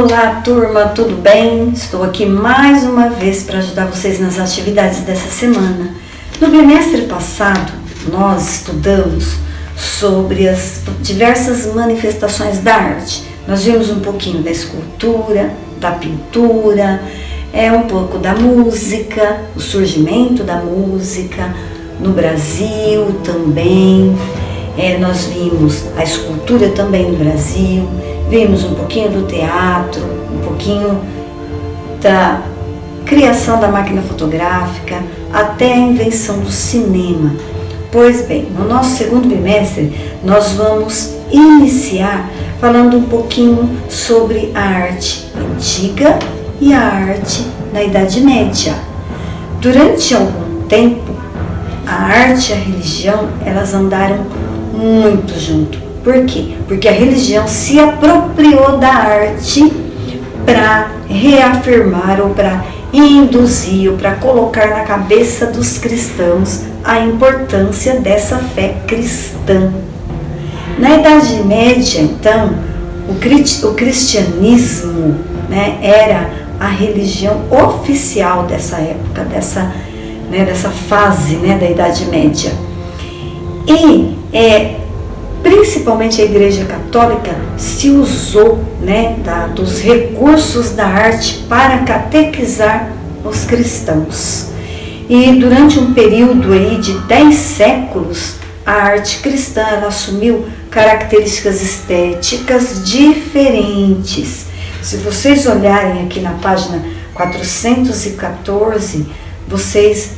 Olá turma, tudo bem? Estou aqui mais uma vez para ajudar vocês nas atividades dessa semana. No bimestre passado, nós estudamos sobre as diversas manifestações da arte. Nós vimos um pouquinho da escultura, da pintura, um pouco da música, o surgimento da música no Brasil também. Nós vimos a escultura também no Brasil, vimos um pouquinho do teatro, um pouquinho da criação da máquina fotográfica, até a invenção do cinema. Pois bem, no nosso segundo bimestre, nós vamos iniciar falando um pouquinho sobre a arte antiga e a arte na Idade Média. Durante algum tempo, a arte e a religião, elas andaram muito junto. Por quê? Porque a religião se apropriou da arte para reafirmar ou para induzir ou para colocar na cabeça dos cristãos a importância dessa fé cristã. Na Idade Média, então, o cristianismo, era a religião oficial dessa época, dessa fase, da Idade Média. E principalmente a Igreja Católica se usou dos recursos da arte para catequizar os cristãos. E durante um período aí de 10 séculos, a arte cristã ela assumiu características estéticas diferentes. Se vocês olharem aqui na página 414, vocês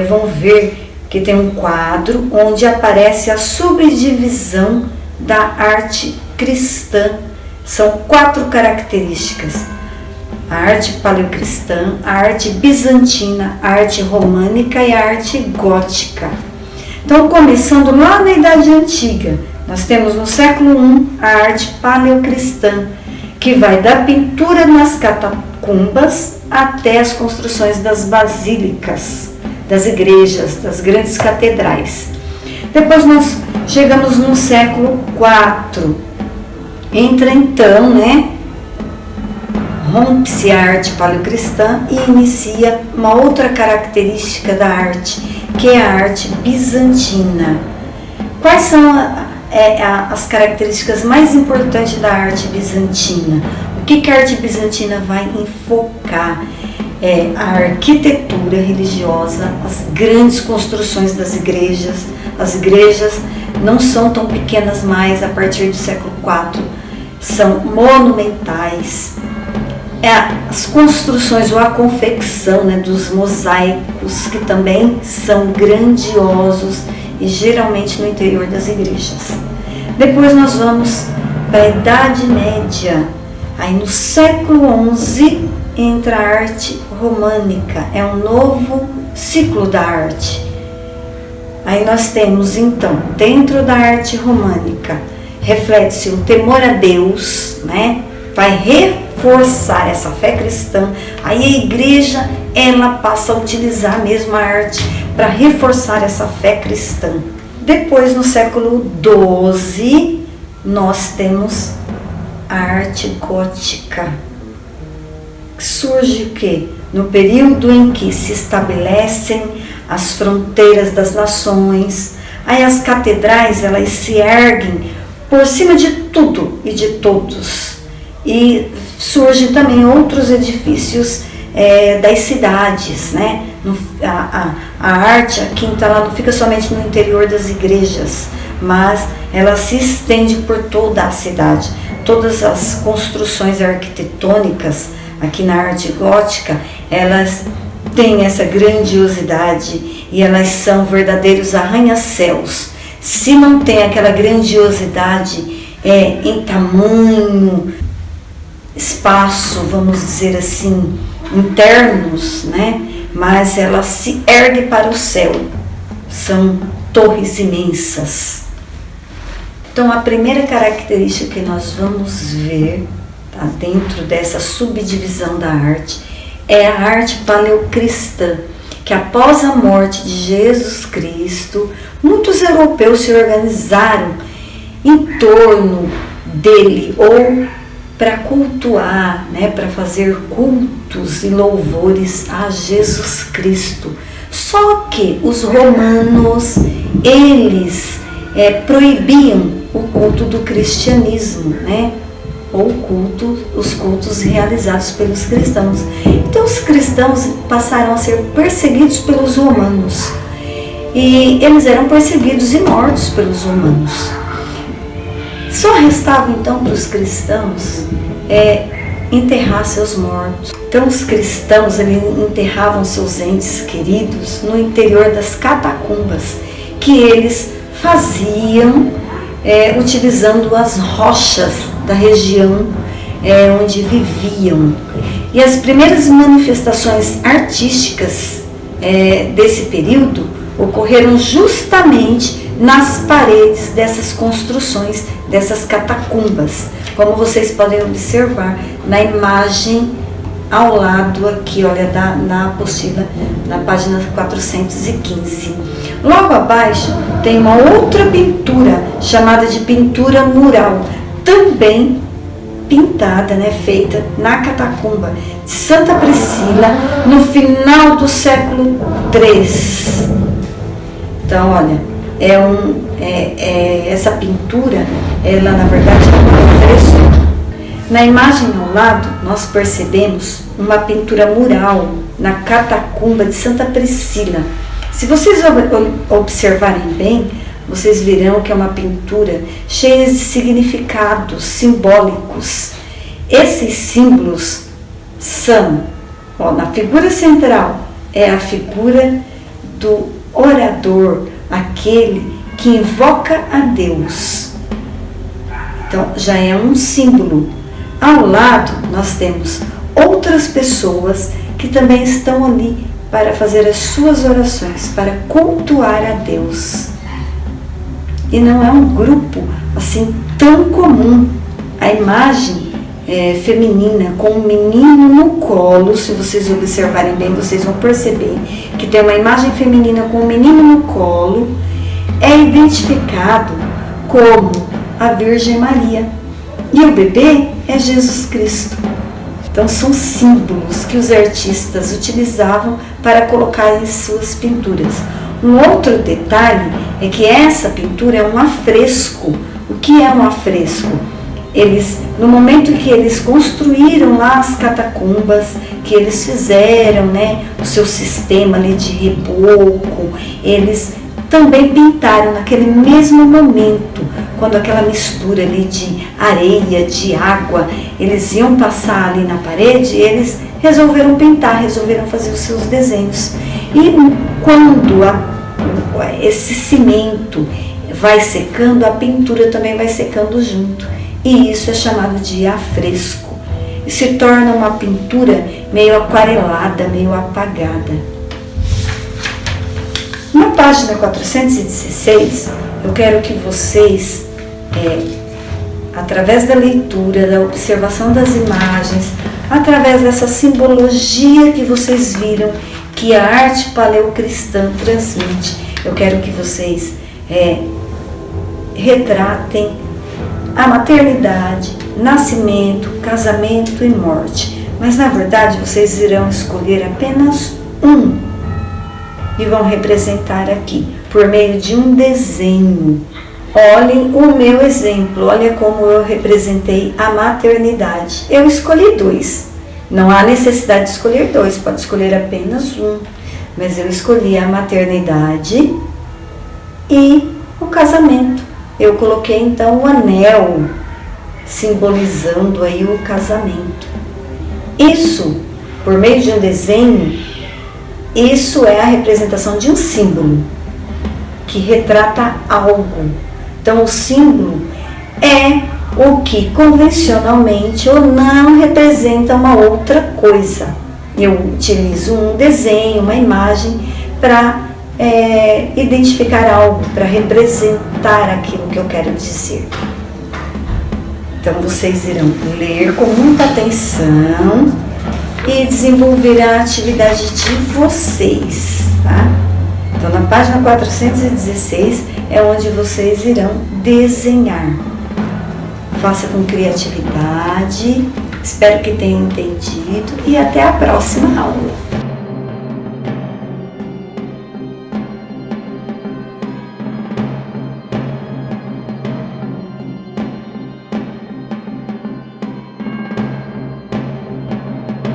vão ver que tem um quadro onde aparece a subdivisão da arte cristã. São 4 características: a arte paleocristã, a arte bizantina, a arte românica e a arte gótica. Então, começando lá na Idade Antiga, nós temos no século I a arte paleocristã, que vai da pintura nas catacumbas até as construções das basílicas, das igrejas, das grandes catedrais. Depois nós chegamos no século IV. Entra então, rompe-se a arte paleocristã e inicia uma outra característica da arte, que é a arte bizantina. Quais são as características mais importantes da arte bizantina? O que a arte bizantina vai enfocar? A arquitetura religiosa, as grandes construções das igrejas. As igrejas não são tão pequenas mais a partir do século IV, são monumentais. As construções ou a confecção dos mosaicos, que também são grandiosos e geralmente no interior das igrejas. Depois nós vamos para a Idade Média. Aí no século XI entra a arte românica, é um novo ciclo da arte. Aí nós temos então, dentro da arte românica, reflete-se o temor a Deus, vai reforçar essa fé cristã. Aí a igreja, ela passa a utilizar mesmo a arte para reforçar essa fé cristã. Depois, no século XII, nós temos a arte gótica. Surge o quê? No período em que se estabelecem as fronteiras das nações. Aí as catedrais, elas se erguem por cima de tudo e de todos. E surgem também outros edifícios das cidades, A arte aqui então ela não fica somente no interior das igrejas, mas ela se estende por toda a cidade. Todas as construções arquitetônicas aqui na arte gótica, elas têm essa grandiosidade e elas são verdadeiros arranha-céus. Se não tem aquela grandiosidade em tamanho, espaço, vamos dizer assim, internos, mas ela se ergue para o céu. São torres imensas. Então, a primeira característica que nós vamos ver dentro dessa subdivisão da arte é a arte paleocristã, que após a morte de Jesus Cristo, muitos europeus se organizaram em torno dele ou para cultuar, né, para fazer cultos e louvores a Jesus Cristo. Só que os romanos, eles proibiam o culto do cristianismo, né? Ou os cultos realizados pelos cristãos. Então os cristãos passaram a ser perseguidos pelos romanos. E eles eram perseguidos e mortos pelos romanos. Só restava então para os cristãos enterrar seus mortos. Então os cristãos enterravam seus entes queridos no interior das catacumbas, que eles faziam utilizando as rochas da região onde viviam. E as primeiras manifestações artísticas desse período ocorreram justamente nas paredes dessas construções, dessas catacumbas, como vocês podem observar na imagem ao lado aqui, olha, na apostila, na página 415. Logo abaixo tem uma outra pintura, chamada de pintura mural, também pintada, né, feita na catacumba de Santa Priscila, no final do século III. Então, olha, essa pintura, ela na verdade é um fresco. Na imagem ao lado, nós percebemos uma pintura mural na catacumba de Santa Priscila. Se vocês observarem bem, vocês verão que é uma pintura cheia de significados simbólicos. Esses símbolos são, na figura central, é a figura do orador, aquele que invoca a Deus. Então, já é um símbolo. Ao lado, nós temos outras pessoas que também estão ali para fazer as suas orações, para cultuar a Deus. E não é um grupo assim tão comum. A imagem feminina com um menino no colo, se vocês observarem bem, vocês vão perceber que tem uma imagem feminina com um menino no colo, é identificado como a Virgem Maria. E o bebê é Jesus Cristo. Então são símbolos que os artistas utilizavam para colocar em suas pinturas. Um outro detalhe é que essa pintura é um afresco. O que é um afresco? No momento que eles construíram lá as catacumbas, que eles fizeram, né, o seu sistema ali de reboco, eles também pintaram naquele mesmo momento, quando aquela mistura ali de areia, de água, eles iam passar ali na parede, eles resolveram pintar, resolveram fazer os seus desenhos. E quando esse cimento vai secando, a pintura também vai secando junto. E isso é chamado de afresco. E se torna uma pintura meio aquarelada, meio apagada. Na página 416, eu quero que vocês, através da leitura, da observação das imagens, através dessa simbologia que vocês viram que a arte paleocristã transmite, eu quero que vocês retratem a maternidade, nascimento, casamento e morte. Mas na verdade vocês irão escolher apenas um e vão representar aqui por meio de um desenho. Olhem o meu exemplo, olha como eu representei a maternidade. Eu escolhi 2. Não há necessidade de escolher 2, pode escolher apenas um. Mas eu escolhi a maternidade e o casamento. Eu coloquei então o anel, simbolizando aí o casamento. Isso, por meio de um desenho, isso é a representação de um símbolo que retrata algo. Então, o símbolo é o que convencionalmente ou não representa uma outra coisa. Eu utilizo um desenho, uma imagem para identificar algo, para representar aquilo que eu quero dizer. Então, vocês irão ler com muita atenção e desenvolver a atividade de vocês, tá? Então, na página 416 é onde vocês irão desenhar. faça com criatividade. Espero que tenham entendido e até a próxima aula.